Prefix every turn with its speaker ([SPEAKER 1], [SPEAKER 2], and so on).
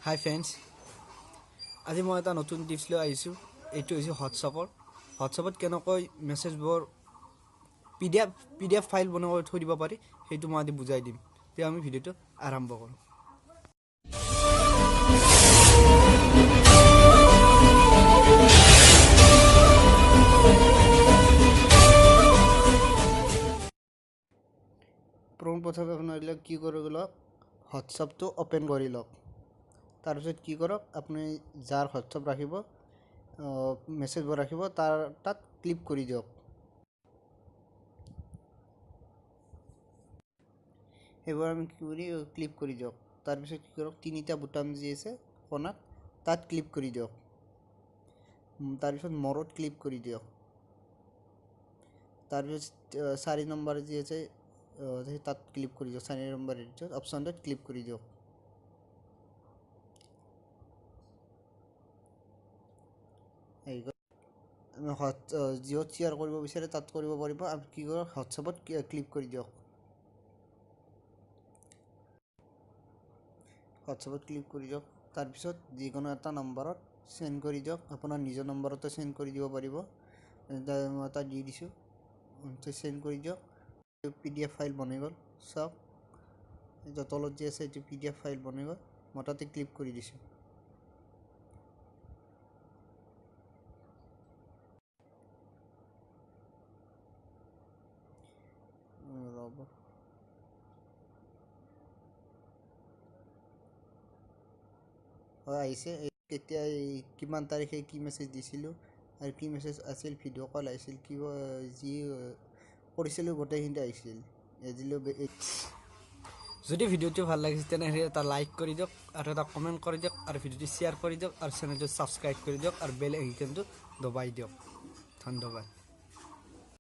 [SPEAKER 1] Hi friends, আজি মই এটা নতুন টিপছ লৈ আহিছো। এইটো হৈছে হোৱাটছআপত কেনেকৈ মেছেজবোৰ পিডিএফ ফাইল বনাই থৈ দিব পাৰি সেইটো মই আজি বুজাই দিম। তে আমি ভিডিঅ'টো আৰম্ভ কৰোঁ। প্ৰথমে আপোনালোকে কি কৰিব লওক, হোৱাটছআপটো ওপেন কৰি লওক। তাৰপিছত কি কৰক, আপুনি যাৰ হোৱাটছআপ ৰাখিব মেছেজবোৰ ৰাখিব তাত ক্লিক কৰি দিয়ক। সেইবোৰ আমি ক্লিক কৰি দিয়ক। তাৰপিছত কি কৰক, তিনিটা বুটাম যি আছে কোণাত তাত ক্লিক কৰি দিয়ক। তাৰপিছত মৰত ক্লিক কৰি দিয়ক। তাৰপিছত 4 নম্বৰ যি আছে তাত ক্লিক কৰি দিয়ক। 4 নম্বৰ অপশ্যনটোত ক্লিক কৰি দিয়ক। জিঅ'ত শ্বেয়াৰ কৰিব বিচাৰে তাত কৰিব পাৰিব। আপুনি কি কৰক, হোৱাটছআপত ক্লিক কৰি দিয়ক। হোৱাটছআপত ক্লিক কৰি দিয়ক। তাৰপিছত যিকোনো এটা নম্বৰত সেন্ড কৰি দিয়ক। আপোনাৰ নিজৰ নম্বৰতে সেন্ড কৰি দিব পাৰিব। মই এটা দি দিছোঁ, সেন্ড কৰি দিয়ক। পিডিএফ ফাইল বনি গ'ল। চাওক তলত যি আছে এইটো পিডিএফ ফাইল বনি গ'ল। মই তাতে ক্লিক কৰি দিছোঁ। আহিছে কেতিয়া কিমান তাৰিখে কি মেছেজ দিছিলোঁ আৰু কি মেছেজ আছিল, ভিডিঅ' কল আহিছিল, কি যি কৰিছিলোঁ গোটেইখিনি আহিছিল। যদি ভিডিঅ'টো ভাল লাগিছে তেনেহ'লে এটা লাইক কৰি দিয়ক আৰু এটা কমেণ্ট কৰি দিয়ক আৰু ভিডিঅ'টো শ্বেয়াৰ কৰি দিয়ক আৰু চেনেলটো ছাবস্ক্ৰাইব কৰি দিয়ক আৰু বেল আইকনটো দবাই দিয়ক। ধন্যবাদ।